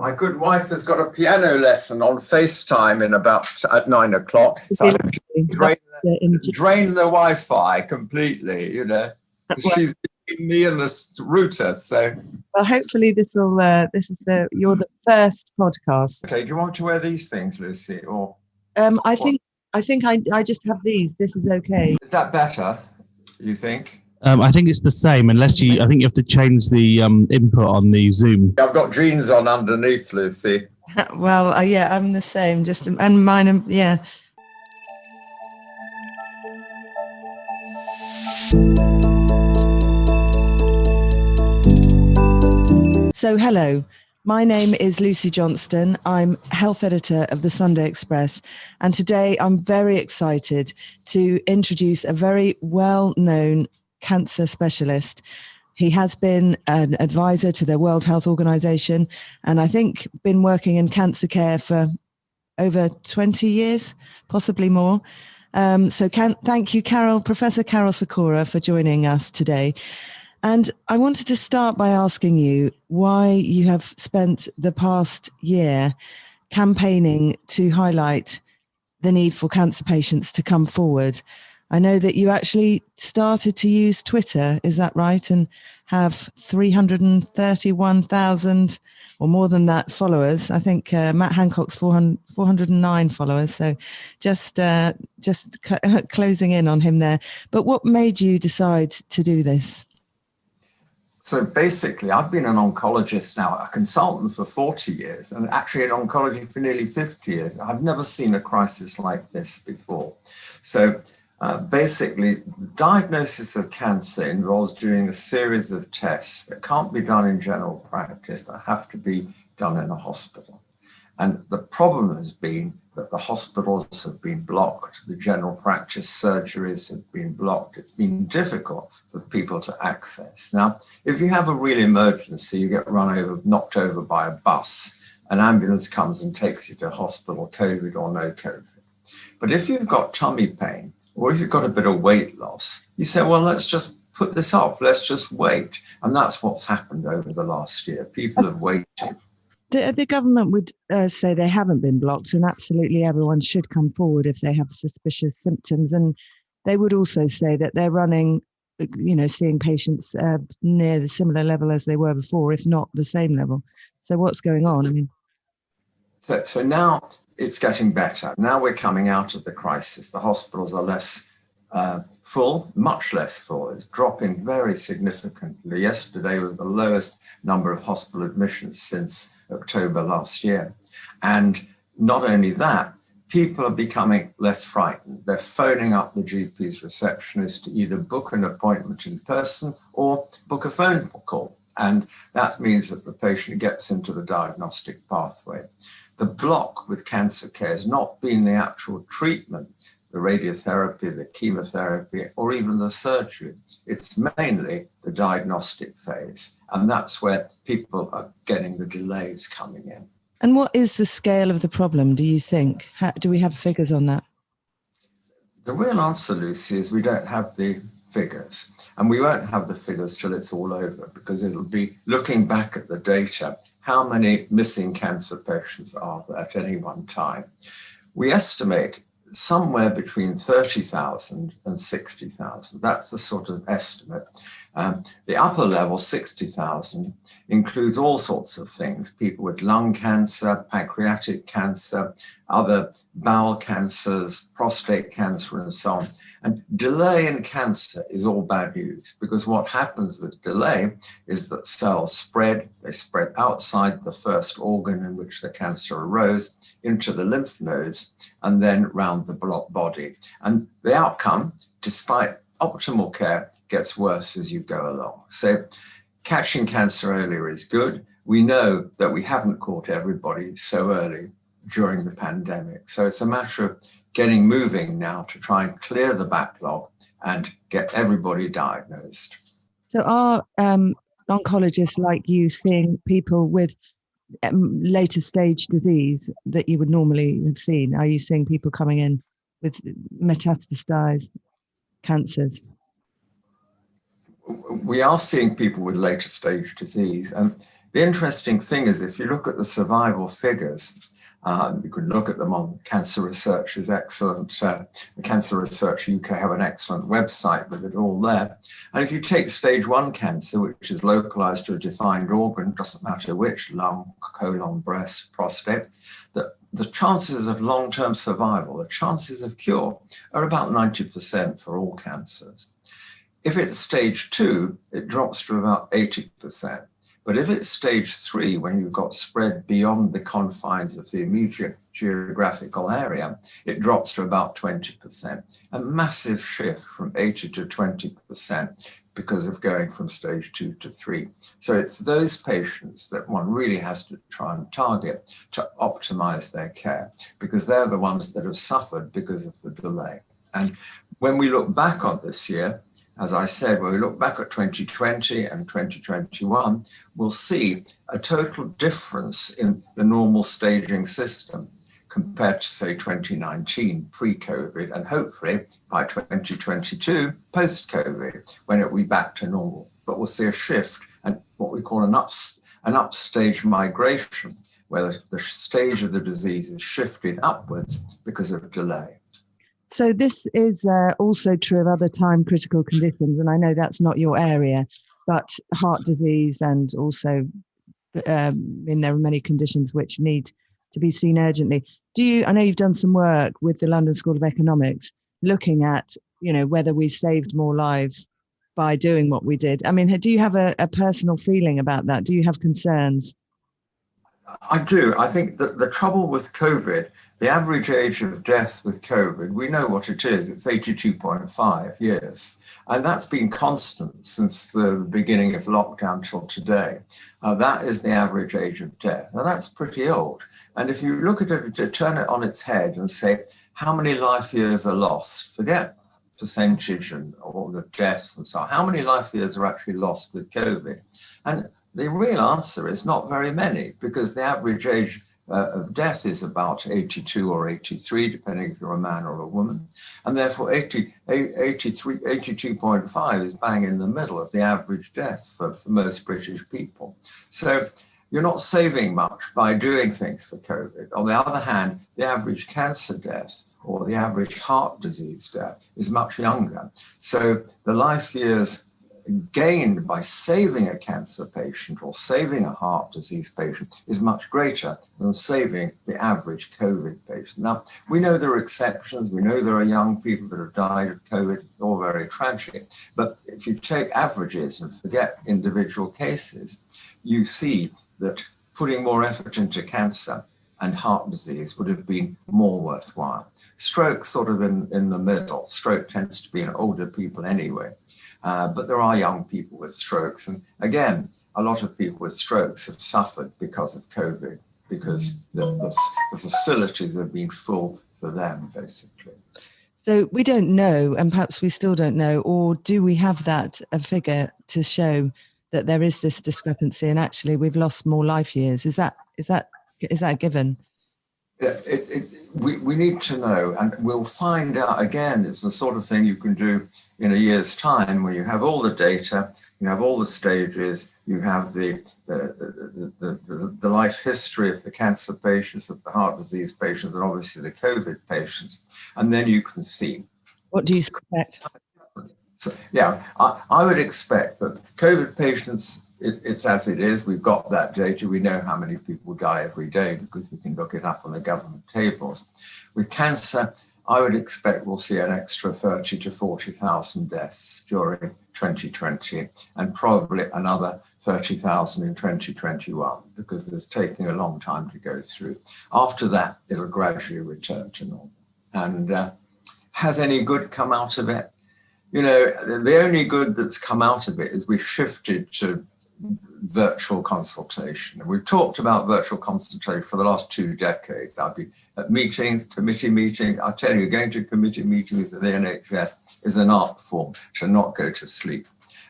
My good wife has got a piano lesson on FaceTime at 9 o'clock. So I drain the Wi-Fi completely, because she's between me and the router. So, well, hopefully you're the first podcast. Okay, do you want to wear these things, Lucy, or? I think I just have these. This is okay. Is that better, you think? I think it's the same, I think you have to change the input on the Zoom. I've got jeans on underneath, Lucy. Well, yeah, I'm the same. And mine, yeah. So, hello. My name is Lucy Johnston. I'm health editor of the Sunday Express. And today I'm very excited to introduce a very well-known cancer specialist. He has been an advisor to the World Health Organization, and I think been working in cancer care for over 20 years, possibly more. Thank you, Professor Karol Sikora, for joining us today. And I wanted to start by asking you why you have spent the past year campaigning to highlight the need for cancer patients to come forward. I know that you actually started to use Twitter, is that right? And have 331,000 or more than that followers. I think Matt Hancock's 409 followers. So just closing in on him there. But what made you decide to do this? So basically, I've been an oncologist now, a consultant for 40 years, and actually in oncology for nearly 50 years. I've never seen a crisis like this before. So basically, the diagnosis of cancer involves doing a series of tests that can't be done in general practice, that have to be done in a hospital. And the problem has been that the hospitals have been blocked, the general practice surgeries have been blocked. It's been difficult for people to access. Now, if you have a real emergency, you get knocked over by a bus, an ambulance comes and takes you to hospital, COVID or no COVID. But if you've got tummy pain, or if you've got a bit of weight loss, you say, well, let's just put this off, let's just wait. And that's what's happened over the last year. People have waited. The government would say they haven't been blocked, and absolutely everyone should come forward if they have suspicious symptoms. And they would also say that they're running, seeing patients near the similar level as they were before, if not the same level. So what's going on? So now it's getting better. Now we're coming out of the crisis. The hospitals are less full, much less full. It's dropping very significantly. Yesterday was the lowest number of hospital admissions since October last year. And not only that, people are becoming less frightened. They're phoning up the GP's receptionist to either book an appointment in person or book a phone call. And that means that the patient gets into the diagnostic pathway. The block with cancer care has not been the actual treatment, the radiotherapy, the chemotherapy, or even the surgery. It's mainly the diagnostic phase. And that's where people are getting the delays coming in. And what is the scale of the problem, do you think? Do we have figures on that? The real answer, Lucy, is we don't have the figures. And we won't have the figures till it's all over, because it'll be looking back at the data, how many missing cancer patients are there at any one time. We estimate somewhere between 30,000 and 60,000. That's the sort of estimate. The upper level, 60,000, includes all sorts of things, people with lung cancer, pancreatic cancer, other bowel cancers, prostate cancer, and so on. And delay in cancer is all bad news, because what happens with delay is that cells spread, they spread outside the first organ in which the cancer arose, into the lymph nodes, and then round the body. And the outcome, despite optimal care, gets worse as you go along. So catching cancer earlier is good. We know that we haven't caught everybody so early during the pandemic. So it's a matter of getting moving now to try and clear the backlog and get everybody diagnosed. So are oncologists like you seeing people with later stage disease that you would normally have seen? Are you seeing people coming in with metastasized cancers? We are seeing people with later stage disease, and The interesting thing is, if you look at the survival figures, you could look at them on Cancer Research is excellent. The Cancer Research UK have an excellent website with it all there. And if you take stage 1 cancer, which is localized to a defined organ, doesn't matter which, lung, colon, breast, prostate, the chances of long-term survival, the chances of cure, are about 90% for all cancers. If it's stage 2, it drops to about 80%. But if it's stage 3, when you've got spread beyond the confines of the immediate geographical area, it drops to about 20%. A massive shift from 80 to 20% because of going from stage 2 to 3. So it's those patients that one really has to try and target to optimize their care, because they're the ones that have suffered because of the delay. And when we look back on this year, as I said, when we look back at 2020 and 2021, we'll see a total difference in the normal staging system compared to, say, 2019, pre-COVID, and hopefully by 2022, post-COVID, when it will be back to normal. But we'll see a shift and what we call an upstage migration, where the stage of the disease is shifted upwards because of delay. So this is also true of other time critical conditions, and I know that's not your area, but heart disease, and also there are many conditions which need to be seen urgently. I know you've done some work with the London School of Economics looking at, whether we saved more lives by doing what we did. I mean, do you have a personal feeling about that? Do you have concerns? I do. I think that the trouble with COVID, the average age of death with COVID, we know what it is. It's 82.5 years. And that's been constant since the beginning of lockdown till today. That is the average age of death. Now, that's pretty old. And if you look at it, to turn it on its head and say, how many life years are lost? Forget percentage and all the deaths and so on. How many life years are actually lost with COVID? And the real answer is not very many, because the average age of death is about 82 or 83, depending if you're a man or a woman. And therefore 82.5 is bang in the middle of the average death for most British people. So you're not saving much by doing things for COVID. On the other hand, the average cancer death or the average heart disease death is much younger. So the life years gained by saving a cancer patient or saving a heart disease patient is much greater than saving the average COVID patient. Now, we know there are exceptions. We know there are young people that have died of COVID, all very tragic. But if you take averages and forget individual cases, you see that putting more effort into cancer and heart disease would have been more worthwhile. Stroke sort of in the middle. Stroke tends to be in older people anyway. But there are young people with strokes. And again, a lot of people with strokes have suffered because of COVID, because the facilities have been full for them, basically. So we don't know, and perhaps we still don't know, or do we have a figure to show that there is this discrepancy and actually we've lost more life years? Is that a given? Yeah, we need to know, and we'll find out. Again, it's the sort of thing you can do in a year's time when you have all the data, you have all the stages, you have the life history of the cancer patients, of the heart disease patients, and obviously the COVID patients, and then you can see. What do you expect? So, yeah, I would expect that COVID patients, it's as it is. We've got that data. We know how many people die every day because we can look it up on the government tables. With cancer, I would expect we'll see an extra 30 to 40,000 deaths during 2020 and probably another 30,000 in 2021 because it's taking a long time to go through. After that, it'll gradually return to normal. And has any good come out of it? The only good that's come out of it is we've shifted to virtual consultation. And we've talked about virtual consultation for the last 2 decades. I've been at meetings, committee meetings. I tell you, going to committee meetings at the NHS is an art form to not go to sleep.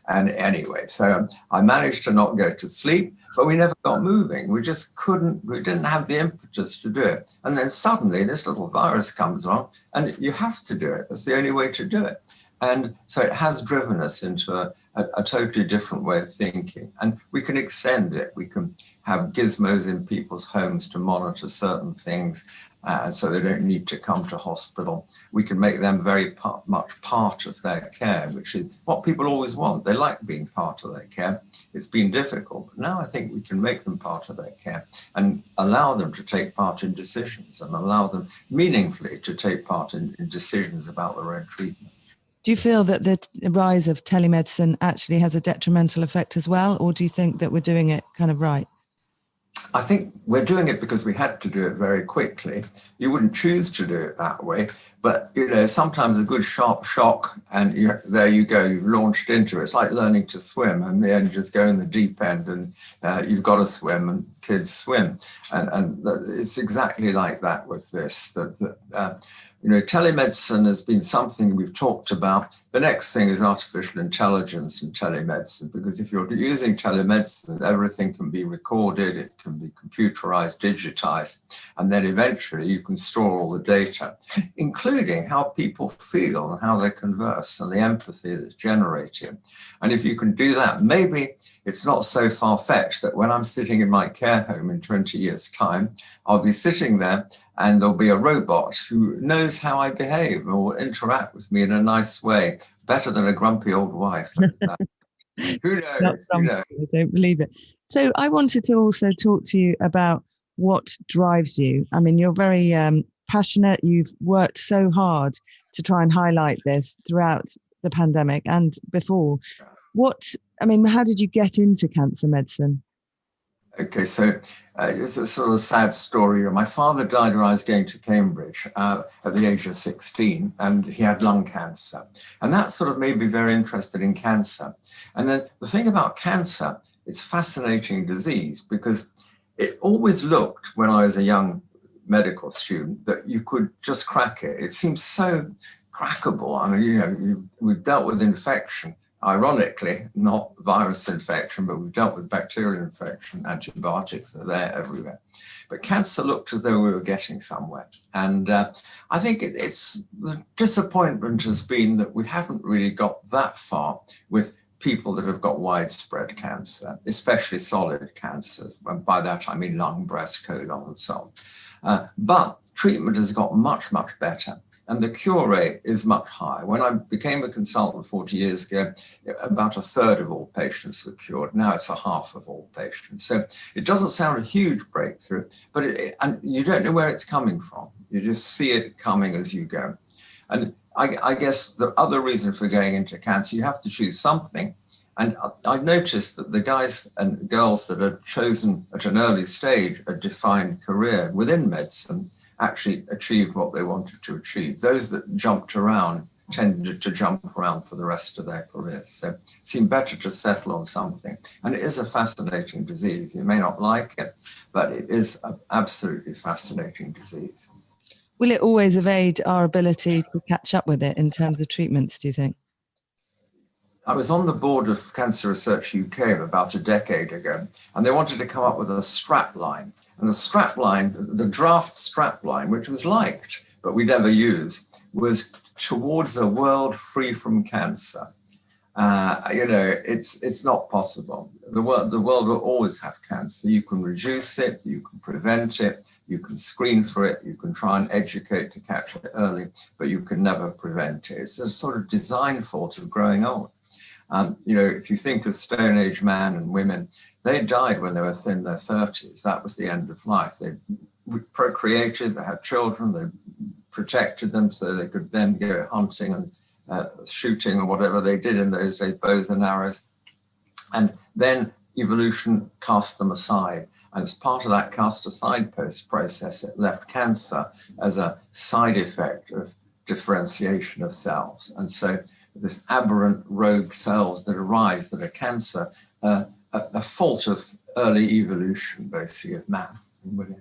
And anyway, so I managed to not go to sleep, but we never got moving. We didn't have the impetus to do it. And then suddenly this little virus comes on and you have to do it. That's the only way to do it. And so it has driven us into a totally different way of thinking. And we can extend it. We can have gizmos in people's homes to monitor certain things, so they don't need to come to hospital. We can make them very much part of their care, which is what people always want. They like being part of their care. It's been difficult, but now I think we can make them part of their care and allow them to take part in decisions and allow them meaningfully to take part in decisions about their own treatment. Do you feel that the rise of telemedicine actually has a detrimental effect as well, or do you think that we're doing it kind of right? I think we're doing it because we had to do it very quickly. You wouldn't choose to do it that way, but sometimes a good sharp shock and there you go, you've launched into it. It's like learning to swim, and then you just go in the deep end and you've got to swim, and kids swim. And it's exactly like that with this, telemedicine has been something we've talked about. The next thing is artificial intelligence and telemedicine, because if you're using telemedicine, everything can be recorded, it can be computerized, digitized, and then eventually you can store all the data, including how people feel and how they converse and the empathy that's generated. And if you can do that, maybe it's not so far-fetched that when I'm sitting in my care home in 20 years' time, I'll be sitting there and there'll be a robot who knows how I behave and will interact with me in a nice way, better than a grumpy old wife. Who knows? I don't believe it. So I wanted to also talk to you about what drives you. I mean, you're very passionate. You've worked so hard to try and highlight this throughout the pandemic and before. How did you get into cancer medicine? Okay, so it's a sort of sad story. My father died when I was going to Cambridge at the age of 16, and he had lung cancer. And that sort of made me very interested in cancer. And then the thing about cancer, it's a fascinating disease because it always looked, when I was a young medical student, that you could just crack it. It seems so crackable. I mean, we've dealt with infection. Ironically, not virus infection, but we've dealt with bacterial infection. Antibiotics are there everywhere. But cancer looked as though we were getting somewhere. And I think the disappointment has been that we haven't really got that far with people that have got widespread cancer, especially solid cancers. And by that, I mean lung, breast, colon, and so on. But treatment has got much, much better. And the cure rate is much higher. When I became a consultant 40 years ago, about a third of all patients were cured. Now it's a half of all patients. So it doesn't sound a huge breakthrough, but and you don't know where it's coming from. You just see it coming as you go. And I guess the other reason for going into cancer, you have to choose something. And I've noticed that the guys and girls that are chosen at an early stage a defined career within medicine actually achieved what they wanted to achieve. Those that jumped around tended to jump around for the rest of their careers. So it seemed better to settle on something. And it is a fascinating disease. You may not like it, but it is an absolutely fascinating disease. Will it always evade our ability to catch up with it in terms of treatments, do you think? I was on the board of Cancer Research UK about a decade ago, and they wanted to come up with a strap line. And the strap line, the draft strap line, which was liked, but we never used, was towards a world free from cancer. It's not possible. The world will always have cancer. You can reduce it, you can prevent it, you can screen for it, you can try and educate to catch it early, but you can never prevent it. It's a sort of design fault of growing old. If you think of Stone Age man and women, they died when they were in their 30s. That was the end of life. They procreated, they had children, they protected them so they could then go hunting and shooting or whatever they did in those days, bows and arrows. And then evolution cast them aside. And as part of that cast aside process, it left cancer as a side effect of differentiation of cells. And so this aberrant rogue cells that arise that are cancer, a fault of early evolution, basically, of man and women.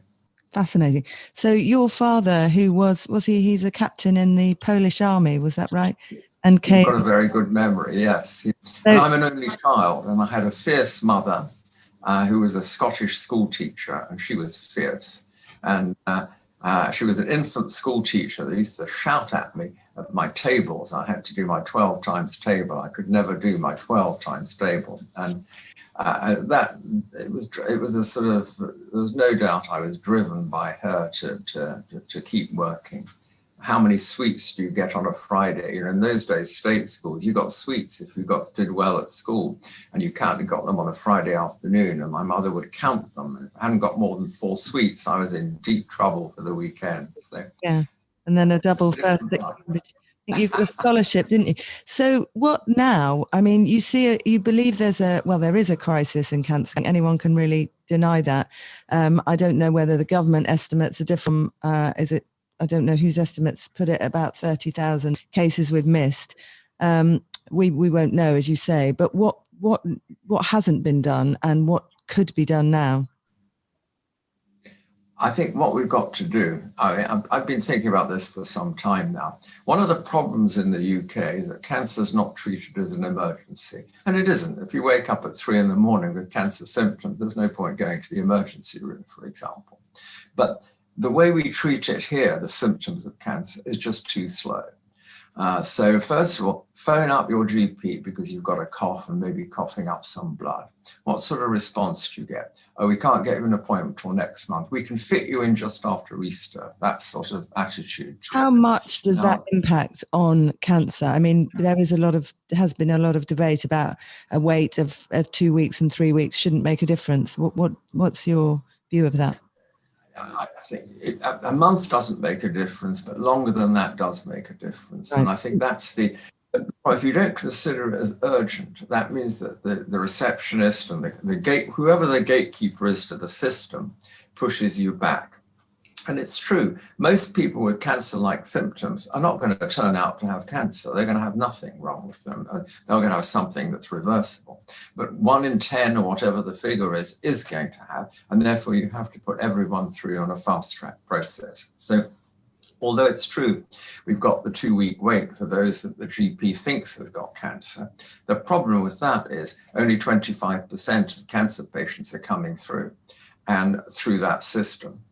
Fascinating. So your father, who he's a captain in the Polish army, was that right? And You've got a very good memory, yes. And I'm an only child, and I had a fierce mother who was a Scottish school teacher, and she was fierce. And She was an infant school teacher that used to shout at me at my tables. I had to do my 12 times table. I could never do my 12 times table. And it was a sort of, there was no doubt I was driven by her to keep working. How many sweets do you get on a Friday? In those days, state schools, you got sweets if you did well at school, and you got them on a Friday afternoon, and my mother would count them. And if I hadn't got more than 4 sweets, I was in deep trouble for the weekend. So, yeah, and then a double first. I think you got a scholarship, didn't you? So what now? I mean, you believe there is a crisis in cancer. Anyone can really deny that. I don't know whether the government estimates are different. I don't know whose estimates put it about 30,000 cases we've missed. We won't know, as you say, but what hasn't been done and what could be done now? I think what we've got to do, I've been thinking about this for some time now. One of the problems in the UK is that cancer is not treated as an emergency. And it isn't. If you wake up at 3 a.m. with cancer symptoms, there's no point going to the emergency room, for example. But the way we treat it here, the symptoms of cancer, is just too slow. So first of all, phone up your GP because you've got a cough and maybe coughing up some blood. What sort of response do you get? Oh, we can't get you an appointment till next month. We can fit you in just after Easter. That sort of attitude. How much does that impact on cancer? I mean, has been a lot of debate about a wait of 2 weeks and 3 weeks shouldn't make a difference. What's your view of that? I think a month doesn't make a difference, but longer than that does make a difference. Right. And I think that's if you don't consider it as urgent, that means that the receptionist and whoever the gatekeeper is to the system pushes you back. And it's true, most people with cancer-like symptoms are not going to turn out to have cancer. They're going to have nothing wrong with them. They're going to have something that's reversible. But 1 in 10 or whatever the figure is going to have, and therefore you have to put everyone through on a fast-track process. So although it's true, we've got the 2-week wait for those that the GP thinks has got cancer. The problem with that is only 25% of cancer patients are coming through that system,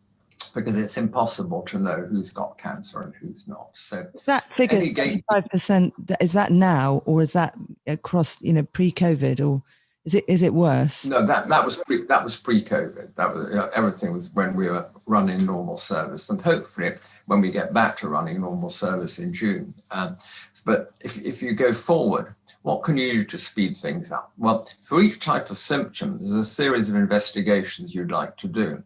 because it's impossible to know who's got cancer and who's not. So that figure, 25%, is that now, or is that across, pre-COVID, or is it worse? No, that was pre-COVID. That was everything was when we were running normal service, and hopefully when we get back to running normal service in June. But if you go forward, what can you do to speed things up? Well, for each type of symptom, there's a series of investigations you'd like to do.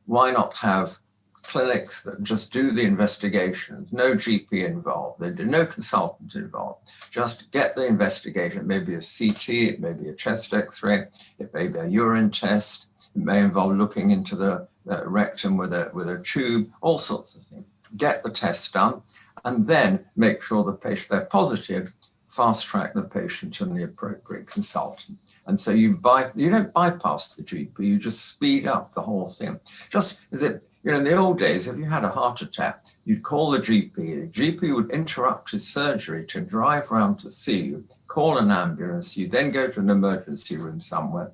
Why not have clinics that just do the investigations, no GP involved, no consultant involved, just get the investigation. It may be a CT, it may be a chest x-ray, it may be a urine test, it may involve looking into the rectum with a tube, all sorts of things. Get the test done, and then make sure the patient, they're positive, fast track the patient to the appropriate consultant. And so you don't bypass the GP, you just speed up the whole thing. Just as in the old days, if you had a heart attack, you'd call the GP. The GP would interrupt his surgery to drive round to see you, call an ambulance, you then go to an emergency room somewhere.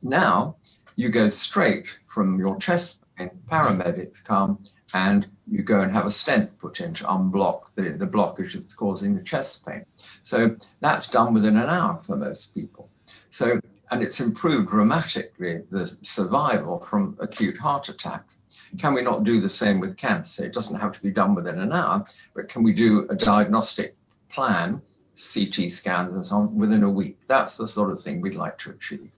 Now, you go straight from your chest pain, paramedics come, and you go and have a stent put in to unblock the blockage that's causing the chest pain. So that's done within an hour for most people. So, and it's improved dramatically the survival from acute heart attacks. Can we not do the same with cancer? It doesn't have to be done within an hour, but can we do a diagnostic plan, CT scans and so on, within a week? That's the sort of thing we'd like to achieve.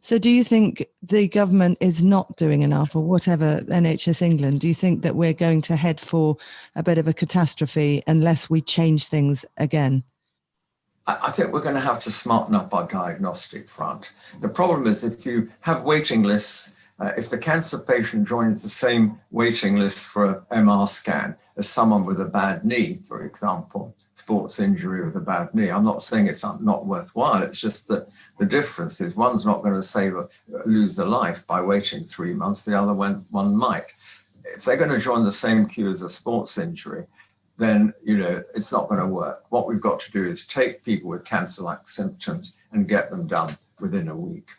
So do you think the government is not doing enough, or whatever, NHS England? Do you think that we're going to head for a bit of a catastrophe unless we change things again? I think we're going to have to smarten up our diagnostic front. The problem is if you have waiting lists, if the cancer patient joins the same waiting list for an MR scan as someone with a bad knee, for example, sports injury with a bad knee, I'm not saying it's not worthwhile. It's just that the difference is one's not going to lose their life by waiting 3 months. The other one might. If they're going to join the same queue as a sports injury, then it's not going to work. What we've got to do is take people with cancer-like symptoms and get them done within a week.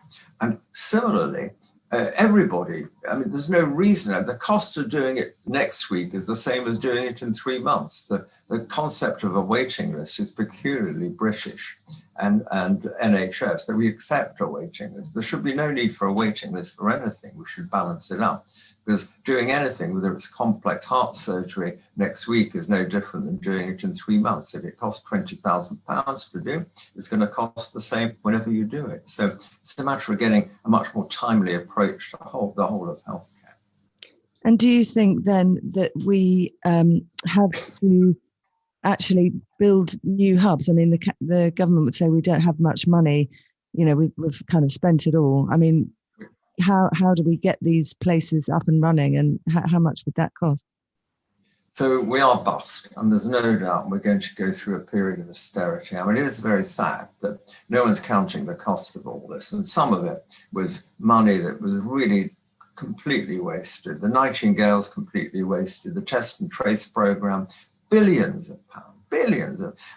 And similarly, everybody. I mean, there's no reason. The cost of doing it next week is the same as doing it in 3 months. The concept of a waiting list is peculiarly British and NHS, that we accept a waiting list. There should be no need for a waiting list for anything. We should balance it up, because doing anything, whether it's complex heart surgery next week, is no different than doing it in 3 months. If it costs £20,000 to do, it's going to cost the same whenever you do it. So it's a matter of getting a much more timely approach to the whole of healthcare. And do you think then that we have to actually build new hubs? I mean, the government would say we don't have much money. You know, we've kind of spent it all. I mean, how do we get these places up and running, and how much would that cost? So we are bust, and there's no doubt we're going to go through a period of austerity. I mean, it is very sad that no one's counting the cost of all this, and some of it was money that was really completely wasted. The Nightingale's completely wasted. The test and trace program, billions of pounds,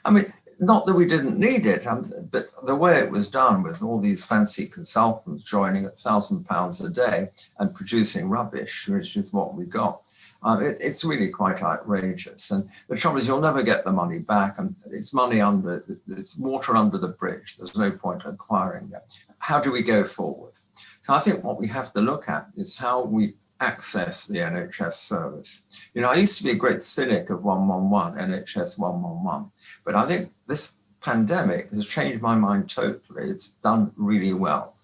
I mean, not that we didn't need it, but the way it was done, with all these fancy consultants joining at £1,000 a day and producing rubbish, which is what we got. It's really quite outrageous. And the trouble is, you'll never get the money back, and it's water under the bridge. There's no point acquiring that. How do we go forward? So I think what we have to look at is how we access the NHS service. You know, I used to be a great cynic of 111, NHS 111, but I think this pandemic has changed my mind totally. It's done really well.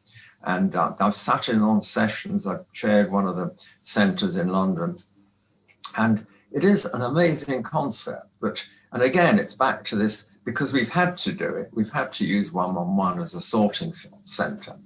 And I've sat in on sessions. I've chaired one of the centres in London, and it is an amazing concept. And again, it's back to this, because we've had to do it. We've had to use 111 as a sorting centre.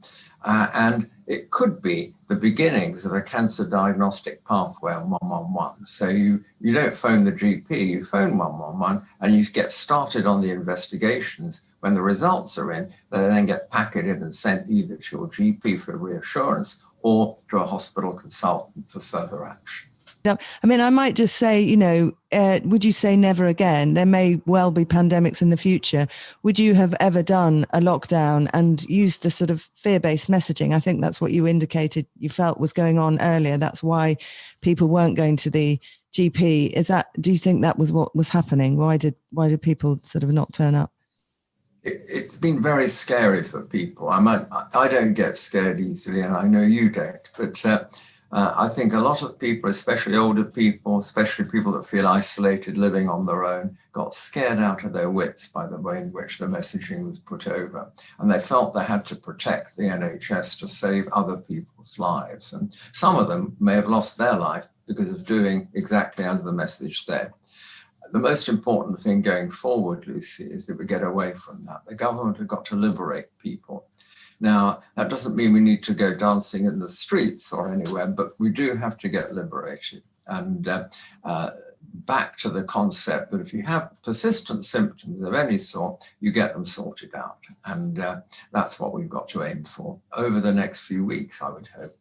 And it could be the beginnings of a cancer diagnostic pathway on 111. So you don't phone the GP, you phone 111, and you get started on the investigations. When the results are in, they then get packaged and sent either to your GP for reassurance or to a hospital consultant for further action. I mean, I might just say, you know, would you say never again? There may well be pandemics in the future. Would you have ever done a lockdown and used the sort of fear-based messaging? I think that's what you indicated you felt was going on earlier. That's why people weren't going to the GP. Do you think that was what was happening? Why did people sort of not turn up? It's been very scary for people. I don't get scared easily, and I know you don't, but I think a lot of people, especially older people, especially people that feel isolated living on their own, got scared out of their wits by the way in which the messaging was put over. And they felt they had to protect the NHS to save other people's lives. And some of them may have lost their life because of doing exactly as the message said. The most important thing going forward, Lucy, is that we get away from that. The government have got to liberate people. Now, that doesn't mean we need to go dancing in the streets or anywhere, but we do have to get liberated. And back to the concept that if you have persistent symptoms of any sort, you get them sorted out. And that's what we've got to aim for over the next few weeks, I would hope.